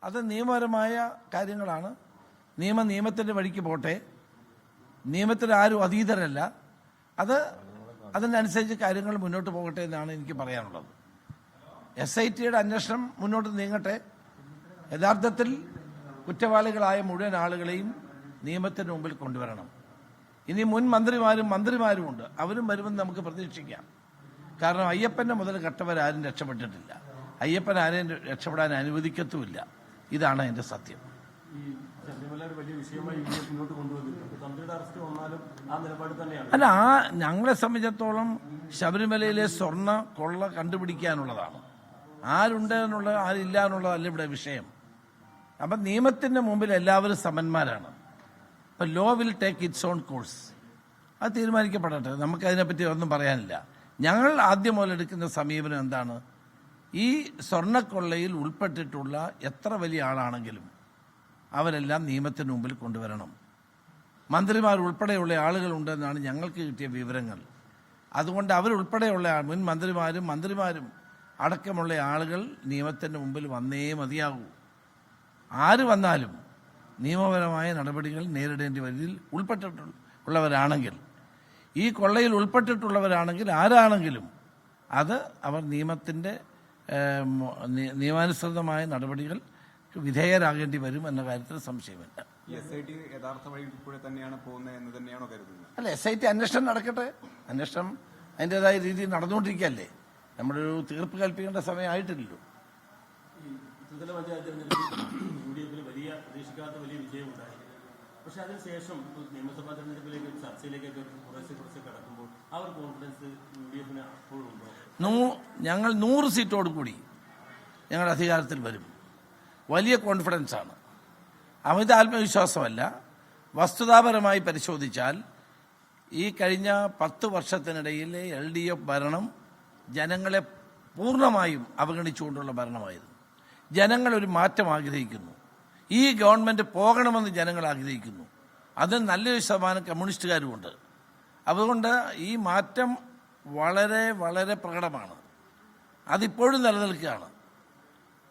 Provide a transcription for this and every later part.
അത് നിയമപരമായ കാര്യങ്ങളാണ്. നിയമത്തിൻ്റെ വഴിക്ക് പോട്ടെ. നിയമത്തിന് ആരും അതീതരല്ല. അതിനനുസരിച്ച് കാര്യങ്ങൾ മുന്നോട്ട് പോകട്ടെ എന്നാണ് എനിക്ക് പറയാനുള്ളത്. SITയുടെ അന്വേഷണം മുന്നോട്ട് നീങ്ങട്ടെ. യഥാർത്ഥത്തിൽ കുറ്റവാളികളായ മുഴുവൻ ആളുകളെയും നിയമത്തിന് മുമ്പിൽ കൊണ്ടുവരണം. ഇനി മുൻ മന്ത്രിമാരും ഉണ്ട്. അവരും വരുമെന്ന് നമുക്ക് പ്രതീക്ഷിക്കാം. കാരണം അയ്യപ്പൻ്റെ മുതൽ കട്ടവരാരും രക്ഷപ്പെട്ടിട്ടില്ല. അയ്യപ്പൻ ആരെയും രക്ഷപ്പെടാൻ അനുവദിക്കത്തുമില്ല. ഇതാണ് എൻ്റെ സത്യം. അല്ല, ഞങ്ങളെ സംബന്ധിച്ചിടത്തോളം ശബരിമലയിലെ സ്വർണ്ണ കൊള്ള കണ്ടുപിടിക്കാനുള്ളതാണ്. ആരുണ്ട് എന്നുള്ളത് ആരില്ല എന്നുള്ളതല്ല ഇവിടെ വിഷയം. അപ്പം നിയമത്തിൻ്റെ മുമ്പിൽ എല്ലാവരും സമന്മാരാണ്. അപ്പം law will take it's on course. അത് തീരുമാനിക്കപ്പെടട്ടെ. നമുക്കതിനെപ്പറ്റി ഒന്നും പറയാനില്ല. ഞങ്ങൾ ആദ്യം മുതലെടുക്കുന്ന സമീപനം എന്താണ്? ഈ സ്വർണ്ണക്കൊള്ളയിൽ ഉൾപ്പെട്ടിട്ടുള്ള എത്ര വലിയ ആളാണെങ്കിലും അവരെല്ലാം നിയമത്തിന് മുമ്പിൽ കൊണ്ടുവരണം. മന്ത്രിമാരുൾപ്പെടെയുള്ള ആളുകളുണ്ടെന്നാണ് ഞങ്ങൾക്ക് കിട്ടിയ വിവരങ്ങൾ. അതുകൊണ്ട് അവരുൾപ്പെടെയുള്ള മുൻ മന്ത്രിമാരും അടക്കമുള്ള ആളുകൾ നിയമത്തിൻ്റെ മുമ്പിൽ വന്നേ മതിയാകൂ. ആര് വന്നാലും നിയമപരമായ നടപടികൾ നേരിടേണ്ടി വരിൽ ഉൾപ്പെട്ടിട്ടുള്ളവരാണെങ്കിൽ, ഈ കൊള്ളയിൽ ഉൾപ്പെട്ടിട്ടുള്ളവരാണെങ്കിൽ ആരാണെങ്കിലും അത് അവർ നിയമാനുസൃതമായ നടപടികൾ വിധേയരാകേണ്ടി വരും എന്ന കാര്യത്തിൽ സംശയമില്ല. അല്ല, SIT അന്വേഷണം നടക്കട്ടെ. അന്വേഷണം അതിൻ്റെതായ രീതിയിൽ നടന്നുകൊണ്ടിരിക്കുകയല്ലേ. നമ്മളൊരു തീർപ്പ് കൽപ്പിക്കേണ്ട സമയമായിട്ടില്ലല്ലോ. പക്ഷെ അതിനുശേഷം നിയമസഭാ തെരഞ്ഞെടുപ്പിലേക്ക് ചർച്ചയിലേക്കൊക്കെ കുറച്ച് കടക്കുമ്പോൾ ആ ഒരു കോൺഫിഡൻസ് UDF അപ്പോഴുണ്ടോ? ഞങ്ങൾ 100 സീറ്റോട് കൂടി ഞങ്ങൾ അധികാരത്തിൽ വരും. വലിയ കോൺഫിഡൻസാണ്. അമിത ആത്മവിശ്വാസമല്ല. വസ്തുതാപരമായി പരിശോധിച്ചാൽ ഈ കഴിഞ്ഞ 10 വർഷത്തിനിടയിലെ LDF ഭരണം ജനങ്ങളെ പൂർണ്ണമായും അവഗണിച്ചുകൊണ്ടുള്ള ഭരണമായിരുന്നു. ജനങ്ങളൊരു മാറ്റം ആഗ്രഹിക്കുന്നു. ഈ ഗവൺമെൻറ് പോകണമെന്ന് ജനങ്ങൾ ആഗ്രഹിക്കുന്നു. അതിൽ നല്ലൊരു ശതമാനം കമ്മ്യൂണിസ്റ്റുകാരുമുണ്ട്. അതുകൊണ്ട് ഈ മാറ്റം വളരെ വളരെ പ്രകടമാണ്. അതിപ്പോഴും നിലനിൽക്കുകയാണ്.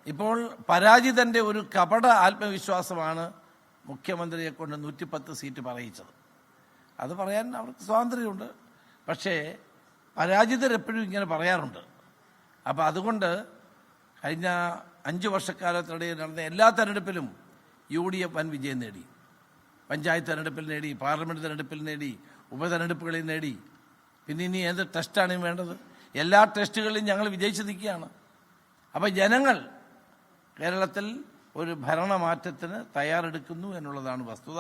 ഇപ്പോൾ പരാജിതൻ്റെ ഒരു കപട ആത്മവിശ്വാസമാണ് മുഖ്യമന്ത്രിയെ കൊണ്ട് 110 സീറ്റ് പറയിച്ചത്. അത് പറയാൻ അവർക്ക് സ്വാതന്ത്ര്യമുണ്ട്. പക്ഷേ പരാജിതരെപ്പോഴും ഇങ്ങനെ പറയാറുണ്ട്. അപ്പോൾ അതുകൊണ്ട് കഴിഞ്ഞ 5 വർഷക്കാലത്തിനിടയിൽ നടന്ന എല്ലാ തെരഞ്ഞെടുപ്പിലും UDF വൻ വിജയം നേടി. പഞ്ചായത്ത് തെരഞ്ഞെടുപ്പിൽ നേടി, പാർലമെൻറ്റ് തെരഞ്ഞെടുപ്പിൽ നേടി, ഉപതെരഞ്ഞെടുപ്പുകളിൽ നേടി. പിന്നെ ഇനി ഏത് ടെസ്റ്റാണ് വേണ്ടത്? എല്ലാ ടെസ്റ്റുകളിലും ഞങ്ങൾ വിജയിച്ച് നിൽക്കുകയാണ്. അപ്പോൾ ജനങ്ങൾ കേരളത്തിൽ ഒരു ഭരണമാറ്റത്തിന് തയ്യാറെടുക്കുന്നു എന്നുള്ളതാണ് വസ്തുത.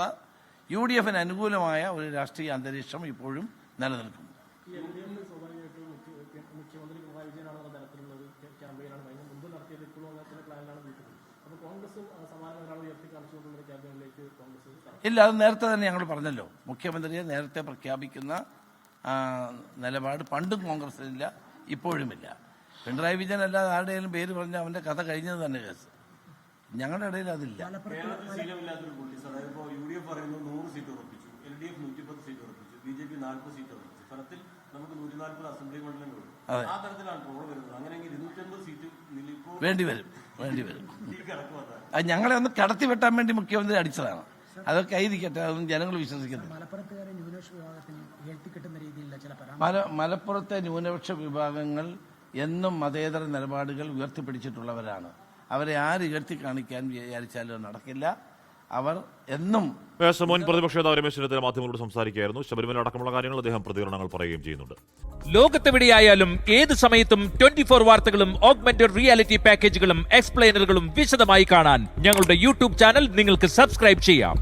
UDFന് അനുകൂലമായ ഒരു രാഷ്ട്രീയ അന്തരീക്ഷം ഇപ്പോഴും നിലനിൽക്കുന്നു. ഇല്ല, അത് നേരത്തെ തന്നെ ഞങ്ങൾ പറഞ്ഞല്ലോ. മുഖ്യമന്ത്രിയെ നേരത്തെ പ്രഖ്യാപിക്കുന്ന നിലപാട് പണ്ടും കോൺഗ്രസിനില്ല, ഇപ്പോഴുമില്ല. പിണറായി വിജയൻ അല്ലാതെ ആരുടെയും പേര് പറഞ്ഞ അവന്റെ കഥ കഴിഞ്ഞത് തന്നെ കേസ്. ഞങ്ങളുടെ ഇടയിൽ അതില്ല. വേണ്ടി വരും. അത് ഞങ്ങളെ ഒന്ന് കടത്തി വെട്ടാൻ വേണ്ടി മുഖ്യമന്ത്രി അടിച്ചതാണ്. അതൊക്കെ ആയിരിക്കട്ടെ, അതൊന്നും ജനങ്ങൾ വിശ്വസിക്കുന്നു. മലപ്പുറത്തെ ന്യൂനപക്ഷ വിഭാഗങ്ങൾ എന്നും മതേതര നിലപാടുകൾ ഉയർത്തിപ്പിടിച്ചിട്ടുള്ളവരാണ്. അവരെ ആര് ഉയർത്തി കാണിക്കാൻ വിചാരിച്ചാലും നടക്കില്ല. അവർ എന്നും മുൻ പ്രതിപക്ഷ നേതാവ് രമേശ് ചെന്നിത്തല മാധ്യമങ്ങളോട് സംസാരിക്കുകയായിരുന്നു. ശബരിമല അടക്കമുള്ള കാര്യങ്ങൾ അദ്ദേഹം പ്രതികരണങ്ങൾ പറയുകയും ചെയ്യുന്നുണ്ട്. ലോകത്തെവിടെയായാലും ഏത് സമയത്തും 24 വാർത്തകളും ഓഗ്മെന്റഡ് റിയാലിറ്റി പാക്കേജുകളും എക്സ്പ്ലെയിനറുകളും വിശദമായി കാണാൻ ഞങ്ങളുടെ YouTube ചാനൽ നിങ്ങൾക്ക് സബ്സ്ക്രൈബ് ചെയ്യാം.